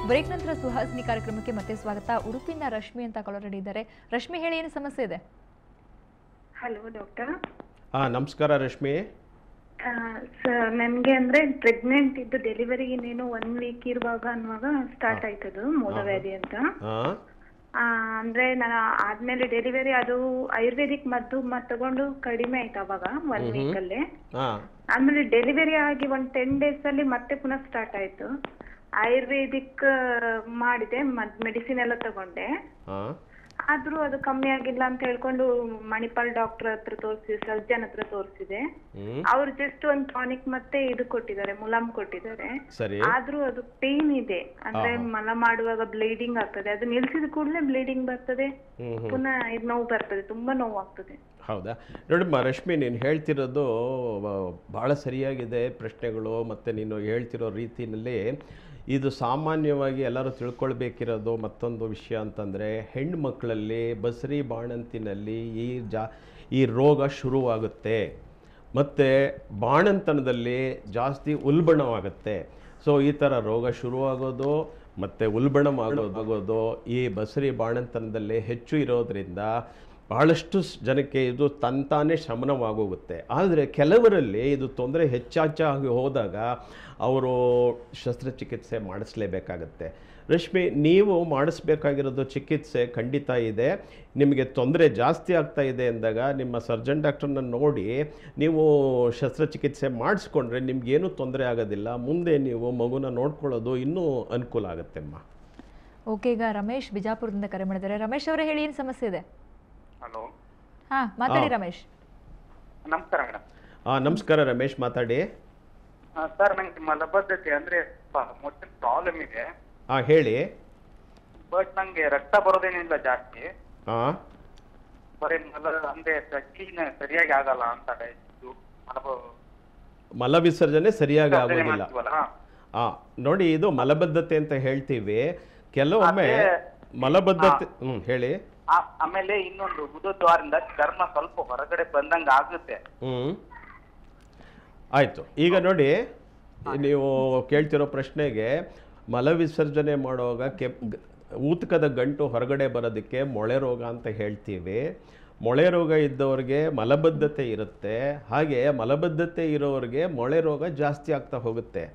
Break ನಂತರ ಸುಹಾಸಿನಿ ಕಾರ್ಯಕ್ರಮಕ್ಕೆ ಮತ್ತೆ ಸ್ವಾಗತ. ಉಡುಪಿನ ರಶ್ಮಿ ಅಂತ ಕಾಲರ್ ಇದ್ದಾರೆ. ರಶ್ಮಿ, ಹೇಳಿ, ಏನು ಸಮಸ್ಯೆ ಇದೆ? Hello doctor. ನಮಸ್ಕಾರ ರಶ್ಮಿ. ಸರ್, ನನಗೆ ಅಂದ್ರೆ ಪ್ರೆಗ್ನೆಂಟ್ ಇದ್ದು ಡೆಲಿವರಿಗೆ ಇನ್ನೇನು 1 ವೀಕ್ ಇರುವಾಗ ಅನ್ನುವಾಗ ಸ್ಟಾರ್ಟ್ ಆಯ್ತದು ಮೂಲವ್ಯಾಧಿ ಅಂತ. ಅಂದ್ರೆ ನಾನು ಆದ್ಮೇಲೆ ಡೆಲಿವರಿ ಅದು ಆಯುರ್ವೇದಿಕ್ ಮದ್ದು ತಗೊಂಡು ಕಡಿಮೆ ಆಯ್ತು ಅವಾಗ 1 ವೀಕ್ ಅಲ್ಲೇ. ಆಮೇಲೆ ಡೆಲಿವರಿ ಆಗಿ 10 days ಅಲ್ಲಿ ಮತ್ತೆ ಪುನಃ ಸ್ಟಾರ್ಟ್ ಆಯ್ತು. ಆಯುರ್ವೇದಿಕ್ ಮಾಡಿದೆ, ಮೆಡಿಸಿನ್ ಎಲ್ಲ ತಗೊಂಡೆ, ಆದ್ರೂ ಅದು ಕಮ್ಮಿ ಆಗಿಲ್ಲ ಅಂತ ಹೇಳ್ಕೊಂಡು ಮಣಿಪಾಲ್ ಡಾಕ್ಟರ್ ಹತ್ರ ತೋರಿಸಿದೆ, ಸರ್ಜನ್ ಹತ್ರ ತೋರಿಸಿದೆ. ಅವ್ರು ಜಸ್ಟ್ ಒಂದು ಟಾನಿಕ್ ಮತ್ತೆ ಇದು ಕೊಟ್ಟಿದ್ದಾರೆ, ಮುಲಾಮ್ ಕೊಟ್ಟಿದ್ದಾರೆ. ಆದ್ರೂ ಅದು ಪೇನ್ ಇದೆ, ಅಂದ್ರೆ ಮಲ ಮಾಡುವಾಗ ಬ್ಲೀಡಿಂಗ್ ಆಗ್ತದೆ. ಅದು ನಿಲ್ಸಿದ ಕೂಡಲೇ ಬ್ಲೀಡಿಂಗ್ ಬರ್ತದೆ, ಪುನಃ ಇದು ನೋವು ಬರ್ತದೆ, ತುಂಬಾ ನೋವು ಆಗ್ತದೆ. ಹೌದಾ? ನೋಡಮ್ಮ ರಶ್ಮಿ, ನೀನು ಹೇಳ್ತಿರೋದು ಭಾಳ ಸರಿಯಾಗಿದೆ ಪ್ರಶ್ನೆಗಳು, ಮತ್ತು ನೀನು ಹೇಳ್ತಿರೋ ರೀತಿಯಲ್ಲಿ ಇದು ಸಾಮಾನ್ಯವಾಗಿ ಎಲ್ಲರೂ ತಿಳ್ಕೊಳ್ಬೇಕಿರೋದು ಮತ್ತೊಂದು ವಿಷಯ ಅಂತಂದರೆ, ಹೆಣ್ಣು ಮಕ್ಕಳಲ್ಲಿ ಬಸರಿ ಬಾಣಂತಿನಲ್ಲಿ ಈ ರೋಗ ಶುರುವಾಗುತ್ತೆ, ಮತ್ತು ಬಾಣಂತನದಲ್ಲಿ ಜಾಸ್ತಿ ಉಲ್ಬಣವಾಗುತ್ತೆ. ಸೊ ಈ ಥರ ರೋಗ ಶುರುವಾಗೋದು ಮತ್ತು ಉಲ್ಬಣವಾಗೋದು ಈ ಬಸರಿ ಬಾಣಂತನದಲ್ಲಿ ಹೆಚ್ಚು ಇರೋದರಿಂದ ಬಹಳಷ್ಟು ಜನಕ್ಕೆ ಇದು ತಂತಾನೇ ಶಮನವಾಗೋಗುತ್ತೆ. ಆದರೆ ಕೆಲವರಲ್ಲಿ ಇದು ತೊಂದರೆ ಹೆಚ್ಚಾಗಿ ಹೋದಾಗ ಅವರು ಶಸ್ತ್ರಚಿಕಿತ್ಸೆ ಮಾಡಿಸ್ಲೇಬೇಕಾಗತ್ತೆ. ರಶ್ಮಿ, ನೀವು ಮಾಡಿಸ್ಬೇಕಾಗಿರೋದು ಚಿಕಿತ್ಸೆ ಖಂಡಿತ ಇದೆ. ನಿಮಗೆ ತೊಂದರೆ ಜಾಸ್ತಿ ಆಗ್ತಾ ಇದೆ ಅಂದಾಗ ನಿಮ್ಮ ಸರ್ಜನ್ ಡಾಕ್ಟ್ರನ್ನ ನೋಡಿ ನೀವು ಶಸ್ತ್ರಚಿಕಿತ್ಸೆ ಮಾಡಿಸ್ಕೊಂಡ್ರೆ ನಿಮಗೇನು ತೊಂದರೆ ಆಗೋದಿಲ್ಲ. ಮುಂದೆ ನೀವು ಮಗುನ ನೋಡ್ಕೊಳ್ಳೋದು ಇನ್ನೂ ಅನುಕೂಲ ಆಗುತ್ತೆ ಅಮ್ಮ. ಓಕೆ, ಈಗ ರಮೇಶ್ ಬಿಜಾಪುರದಿಂದ ಕರೆ ಮಾಡಿದ್ದಾರೆ. ರಮೇಶ್ ಅವರೇ, ಹೇಳಿ, ಏನು ಸಮಸ್ಯೆ ಇದೆ? ಹಲೋ. ಮಾತಾಡಿ ರಮೇಶ್. ನಮಸ್ಕಾರ ಮೇಡಮ್. ನಮಸ್ಕಾರ ರಮೇಶ್, ಮಾತಾಡಿ. ಸರ್, ನಂಗೆ ಮಲಬದ್ಧತೆ ಅಂದ್ರೆ ಮೊದಲು ಪ್ರಾಬ್ಲಮ್ ಇದೆ. ಹೇಳಿ. ಬಟ್ ನಂಗೆ ರಕ್ತ ಬರೋದೇನಿಲ್ಲ ಜಾಸ್ತಿ, ಬರೀ ಅಂದ್ರೆ ಸರಿಯಾಗಿ ಆಗಲ್ಲ ಅಂತ. ಮಲ ವಿಸರ್ಜನೆ ಸರಿಯಾಗಿ ಆಗೋದಿಲ್ಲ. ನೋಡಿ, ಇದು ಮಲಬದ್ಧತೆ ಅಂತ ಹೇಳ್ತೀವಿ. ಕೆಲವೊಮ್ಮೆ ಮಲಬದ್ಧತೆ ಹೇಳಿ. ಆಮೇಲೆ ಇನ್ನೊಂದು ಬುಧದ್ವಾರದಿಂದ ಚರ್ಮ ಸ್ವಲ್ಪ ಹೊರಗಡೆ ಬಂದಂಗ ಆಗುತ್ತೆ. ಆಯ್ತು. ಈಗ ನೋಡಿ, ನೀವು ಕೇಳ್ತಿರೋ ಪ್ರಶ್ನೆಗೆ ಮಲ ವಿಸರ್ಜನೆ ಮಾಡುವಾಗ ಊತಕದ ಗಂಟು ಹೊರಗಡೆ ಬರೋದಕ್ಕೆ ಮೊಳೆ ರೋಗ ಅಂತ ಹೇಳ್ತೀವಿ. ಮೊಳೆ ರೋಗ ಇದ್ದವ್ರಿಗೆ ಮಲಬದ್ಧತೆ ಇರುತ್ತೆ, ಹಾಗೆ ಮಲಬದ್ಧತೆ ಇರೋರಿಗೆ ಮೊಳೆ ರೋಗ ಜಾಸ್ತಿ ಆಗ್ತಾ ಹೋಗುತ್ತೆ.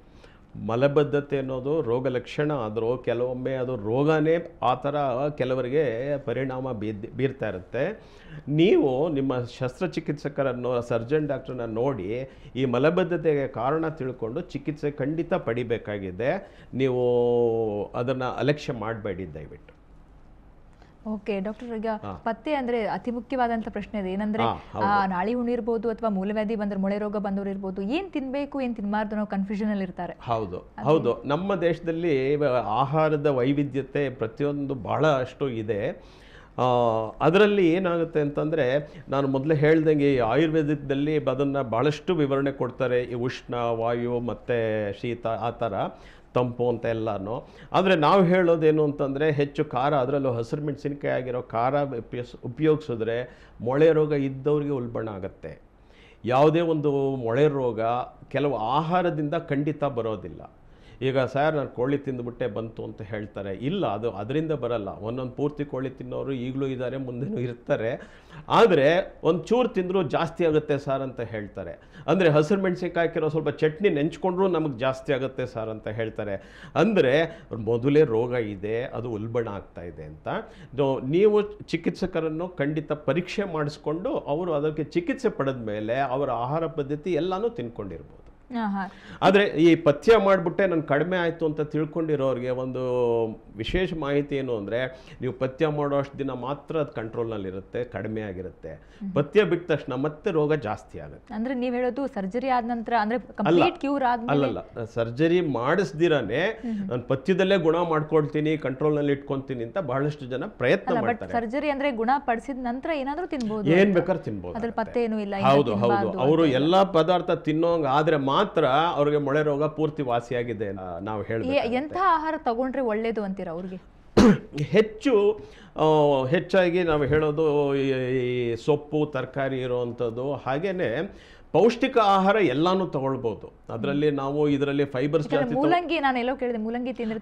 ಮಲಬದ್ಧತೆ ಅನ್ನೋದು ರೋಗ ಲಕ್ಷಣ ಆದರೂ ಕೆಲವೊಮ್ಮೆ ಅದು ರೋಗನೇ ಆ ಥರ ಕೆಲವರಿಗೆ ಪರಿಣಾಮ ಬೀರ್ತಾ ಇರುತ್ತೆ. ನೀವು ನಿಮ್ಮ ಶಸ್ತ್ರಚಿಕಿತ್ಸಕರನ್ನು, ಸರ್ಜನ್ ಡಾಕ್ಟ್ರನ್ನ ನೋಡಿ ಈ ಮಲಬದ್ಧತೆಗೆ ಕಾರಣ ತಿಳ್ಕೊಂಡು ಚಿಕಿತ್ಸೆ ಖಂಡಿತ ಪಡಿಬೇಕಾಗಿದೆ. ನೀವು ಅದನ್ನು ಅಲಕ್ಷ್ಯ ಮಾಡಬೇಡಿ ದಯವಿಟ್ಟು. ಓಕೆ ಡಾಕ್ಟರ್, ಈಗ ಪತ್ತೆ ಅಂದ್ರೆ ಅತಿ ಮುಖ್ಯವಾದಂತ ಪ್ರಶ್ನೆ ಇದೆ. ಏನಂದ್ರೆ ನಾಳಿ ಹುಣ್ಣು ಇರ್ಬೋದು ಅಥವಾ ಮೂಲವ್ಯಾಧಿ ಬಂದ್ರೆ ಮೊಳೆ ರೋಗ ಬಂದವರು ಇರ್ಬೋದು, ಏನ್ ತಿನ್ಬೇಕು ಏನ್ ತಿನ್ಬಾರ್ದು ಅನ್ನೋ ಕನ್ಫ್ಯೂಷನ್ ಅಲ್ಲಿ ಇರ್ತಾರೆ. ಹೌದು. ನಮ್ಮ ದೇಶದಲ್ಲಿ ಆಹಾರದ ವೈವಿಧ್ಯತೆ ಪ್ರತಿಯೊಂದು ಬಹಳಷ್ಟು ಇದೆ. ಅದರಲ್ಲಿ ಏನಾಗುತ್ತೆ ಅಂತಂದರೆ, ನಾನು ಮೊದಲೇ ಹೇಳ್ದಂಗೆ ಆಯುರ್ವೇದದಲ್ಲಿ ಅದನ್ನು ಭಾಳಷ್ಟು ವಿವರಣೆ ಕೊಡ್ತಾರೆ. ಈ ಉಷ್ಣ, ವಾಯು ಮತ್ತು ಶೀತ, ಆ ಥರ ತಂಪು ಅಂತ ಎಲ್ಲನೂ. ಆದರೆ ನಾವು ಹೇಳೋದೇನು ಅಂತಂದರೆ, ಹೆಚ್ಚು ಖಾರ, ಅದರಲ್ಲೂ ಹಸಿರು ಮೆಣಸಿನ್ಕಾಯಿ ಆಗಿರೋ ಖಾರ ಉಪಯೋಗಿಸಿದ್ರೆ ಮೊಳೆ ರೋಗ ಇದ್ದವ್ರಿಗೆ ಉಲ್ಬಣ ಆಗುತ್ತೆ. ಯಾವುದೇ ಒಂದು ಮೊಳೆ ರೋಗ ಕೆಲವು ಆಹಾರದಿಂದ ಖಂಡಿತ ಬರೋದಿಲ್ಲ. ಈಗ ಸರ್, ನಾನು ಕೋಳಿ ತಿಂದುಬಿಟ್ಟೆ ಬಂತು ಅಂತ ಹೇಳ್ತಾರೆ. ಇಲ್ಲ, ಅದು ಅದರಿಂದ ಬರಲ್ಲ. ಒಂದೊಂದು ಪೂರ್ತಿ ಕೋಳಿ ತಿನ್ನೋರು ಈಗಲೂ ಇದ್ದಾರೆ, ಮುಂದೆನೂ ಇರ್ತಾರೆ. ಆದರೆ ಒಂದು ಚೂರು ತಿಂದರೂ ಜಾಸ್ತಿ ಆಗುತ್ತೆ ಸರ್ ಅಂತ ಹೇಳ್ತಾರೆ. ಅಂದರೆ ಹಸಿರು ಮೆಣಸಿನ್ಕಾಯಿ ಹಾಕಿರೋ ಸ್ವಲ್ಪ ಚಟ್ನಿ ನೆಂಚ್ಕೊಂಡ್ರೂ ನಮಗೆ ಜಾಸ್ತಿ ಆಗುತ್ತೆ ಸರ್ ಅಂತ ಹೇಳ್ತಾರೆ. ಅಂದರೆ ಮೊದಲೇ ರೋಗ ಇದೆ, ಅದು ಉಲ್ಬಣ ಆಗ್ತಾ ಇದೆ ಅಂತ. ನೀವು ಚಿಕಿತ್ಸಕರನ್ನು ಖಂಡಿತ ಪರೀಕ್ಷೆ ಮಾಡಿಸ್ಕೊಂಡು ಅವರು ಅದಕ್ಕೆ ಚಿಕಿತ್ಸೆ ಪಡೆದ ಮೇಲೆ ಅವರ ಆಹಾರ ಪದ್ಧತಿ ಎಲ್ಲನೂ ತಿನ್ಕೊಂಡಿರ್ಬೋದು. ಆದರೆ ಈ ಪಥ್ಯ ಮಾಡಿಬಿಟ್ಟೆ ನಾನು ಕಡಿಮೆ ಆಯಿತು ಅಂತ ತಿಳ್ಕೊಂಡಿರೋರಿಗೆ ಒಂದು ವಿಶೇಷ ಮಾಹಿತಿ ಏನು ಅಂದರೆ, ನೀವು ಪಥ್ಯ ಮಾಡೋ ಅಷ್ಟು ದಿನ ಮಾತ್ರ ಅದು ಕಂಟ್ರೋಲ್ನಲ್ಲಿರುತ್ತೆ, ಕಡಿಮೆ ಆಗಿರುತ್ತೆ. ಪಥ್ಯ ಬಿಟ್ಟ ತಕ್ಷಣ ಮತ್ತೆ ರೋಗ ಜಾಸ್ತಿ ಆಗುತ್ತೆ. ಅಂದರೆ ನೀವು ಹೇಳೋದು ಸರ್ಜರಿ ಆದ ನಂತರ, ಅಂದರೆ ಕಂಪ್ಲೀಟ್ ಕ್ಯೂರ್ ಆದ್ಮೇಲೆ? ಅಲ್ಲಲ್ಲ, ಸರ್ಜರಿ ಮಾಡಿಸ್ದಿರಾನೆ ನಾನು ಪಥ್ಯದಲ್ಲೇ ಗುಣ ಮಾಡ್ಕೊಳ್ತೀನಿ, ಕಂಟ್ರೋಲ್ನಲ್ಲಿ ಇಟ್ಕೊತೀನಿ ಅಂತ ಬಹಳಷ್ಟು ಜನ ಪ್ರಯತ್ನ ಮಾಡ್ತಾರೆ. ಸರ್ಜರಿ ಅಂದರೆ ಗುಣ ಪಡಿಸಿದ ನಂತರ ಏನಾದರೂ ತಿನ್ಬೋದು, ಏನು ಬೇಕಾದ್ರೂ ತಿನ್ಬೋದು, ಅದ್ರ ಪಥ್ಯ ಏನೂ ಇಲ್ಲ. ಹೌದು. ಅವರು ಎಲ್ಲ ಪದಾರ್ಥ ತಿನ್ನೋಂಗ ಆದ್ರೆ ಮಾತ್ರ ಅವ್ರಿಗೆ ಮೊಳೆ ರೋಗ ಪೂರ್ತಿ ವಾಸಿಯಾಗಿದೆ ನಾವು ಹೇಳ್ತೀವಿ. ಎಂಥ ಆಹಾರ ತಗೊಂಡ್ರೆ ಒಳ್ಳೇದು ಅಂತೀರ ಅವ್ರಿಗೆ? ಹೆಚ್ಚಾಗಿ ನಾವು ಹೇಳೋದು ಈ ಸೊಪ್ಪು, ತರಕಾರಿ ಇರೋವಂಥದ್ದು, ಹಾಗೇನೆ ಪೌಷ್ಟಿಕ ಆಹಾರ ಎಲ್ಲಾನು ತಗೊಳ್ಬೋದು. ಅದರಲ್ಲಿ ನಾವು ಇದರಲ್ಲಿ ಫೈಬರ್ಸ್ ಜಾಸ್ತಿ ಮೂಲಂಗಿ ನಾನು ಎಲ್ಲೋ ಕೇಳಿದೆ, ಮೂಲಂಗಿ ತಿಂದ್ರೆ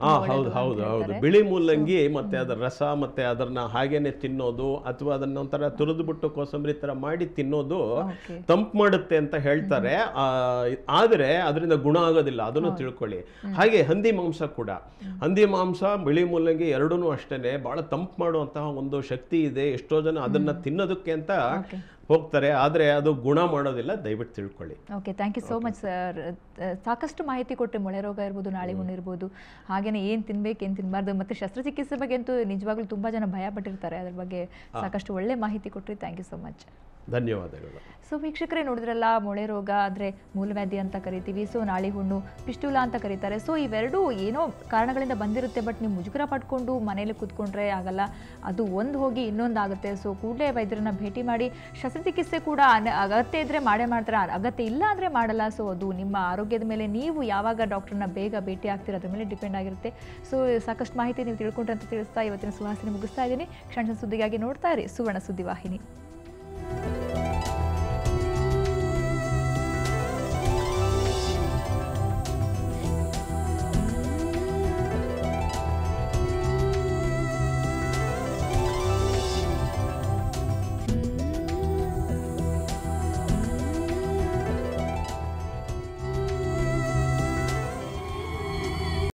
ಹೌದು ಬಿಳಿ ಮೂಲಂಗಿ ಮತ್ತೆ ಅದರ ರಸ ಮತ್ತೆ ಅದನ್ನ ಹಾಗೇನೆ ತಿನ್ನೋದು ಅಥವಾ ಅದನ್ನ ಒಂಥರ ತುರಿದ್ಬಿಟ್ಟು ಕೋಸಂಬರಿ ತರ ಮಾಡಿ ತಿನ್ನೋದು ತಂಪು ಮಾಡುತ್ತೆ ಅಂತ ಹೇಳ್ತಾರೆ. ಆದರೆ ಅದರಿಂದ ಗುಣ ಆಗೋದಿಲ್ಲ, ಅದನ್ನು ತಿಳ್ಕೊಳ್ಳಿ. ಹಾಗೆ ಹಂದಿ ಮಾಂಸ ಕೂಡ, ಹಂದಿ ಮಾಂಸ ಬಿಳಿ ಮೂಲಂಗಿ ಎರಡೂ ಅಷ್ಟೇನೆ ಬಹಳ ತಂಪು ಮಾಡುವಂತಹ ಒಂದು ಶಕ್ತಿ ಇದೆ. ಎಷ್ಟೋ ಜನ ಅದನ್ನ ತಿನ್ನೋದಕ್ಕೆ ಅಂತ ಹೋಗ್ತಾರೆ, ಆದರೆ ಅದು ಗುಣ ಮಾಡೋದಿಲ್ಲ, ದಯವಿಟ್ಟು ತಿಳ್ಕೊಳ್ಳಿ. Okay, thank you so much sir. ಸಾಕಷ್ಟು ಮಾಹಿತಿ ಕೊಟ್ಟರೆ, ಮೊಳೆ ರೋಗ ಇರ್ಬೋದು, ನಾಳಿ ಹುಣ್ಣು ಇರ್ಬೋದು, ಹಾಗೆಯೇ ಏನು ತಿನ್ಬೇಕು ಏನು ತಿನ್ನಬಾರ್ದು, ಮತ್ತು ಶಸ್ತ್ರಚಿಕಿತ್ಸೆ ಬಗ್ಗೆ ಅಂತೂ ನಿಜವಾಗ್ಲೂ ತುಂಬ ಜನ ಭಯ ಪಟ್ಟಿರ್ತಾರೆ. ಅದ್ರ ಬಗ್ಗೆ ಸಾಕಷ್ಟು ಒಳ್ಳೆ ಮಾಹಿತಿ ಕೊಟ್ಟರೆ ಥ್ಯಾಂಕ್ ಯು ಸೋ ಮಚ್. ಧನ್ಯವಾದಗಳು. ಸೊ ವೀಕ್ಷಕರೇ, ನೋಡಿದ್ರಲ್ಲ, ಮೊಳೆ ರೋಗ ಅಂದರೆ ಮೂಲವ್ಯಾಧಿ ಅಂತ ಕರಿತೀವಿ. ಸೊ ನಾಳಿ ಹುಣ್ಣು ಪಿಸ್ಟುಲಾ ಅಂತ ಕರೀತಾರೆ. ಸೊ ಇವೆರಡೂ ಏನೋ ಕಾರಣಗಳಿಂದ ಬಂದಿರುತ್ತೆ, ಬಟ್ ನೀವು ಮುಜುಗರ ಪಡ್ಕೊಂಡು ಮನೇಲಿ ಕೂತ್ಕೊಂಡ್ರೆ ಆಗಲ್ಲ, ಅದು ಒಂದು ಹೋಗಿ ಇನ್ನೊಂದು ಆಗುತ್ತೆ. ಸೊ ಕೂಡಲೇ ವೈದ್ಯರನ್ನ ಭೇಟಿ ಮಾಡಿ. ಶಸ್ತ್ರಚಿಕಿತ್ಸೆ ಕೂಡ ಅಗತ್ಯ ಇದ್ದರೆ ಮಾಡೇ ಮಾಡ್ತಾರೆ, ಅಗತ್ಯ ಇಲ್ಲ ಅಂದರೆ ಮಾಡಲ್ಲ. ಸೊ ಅದು ನಿಮ್ಮ ಆರೋಗ್ಯದ ಮೇಲೆ ನೀವು ಯಾವಾಗ ಡಾಕ್ಟರ್ನ ಬೇಗ ಭೇಟಿ ಆಗ್ತೀರ ಅದ್ರ ಮೇಲೆ ಡಿಪೆಂಡ್ ಆಗಿರುತ್ತೆ. ಸೊ ಸಾಕಷ್ಟು ಮಾಹಿತಿ ನೀವು ತಿಳ್ಕೊಂಡ್ರೆ ಅಂತ ತಿಳಿಸ್ತಾ ಇವತ್ತಿನ ಸುವಾಸನೆ ಮುಗಿಸ್ತಾ ಇದ್ದೀನಿ. ಕ್ಷಣ ಸುದ್ದಿಗಾಗಿ ನೋಡ್ತಾ ಇರಿ ಸುವರ್ಣ ಸುದ್ದಿವಾಹಿನಿ.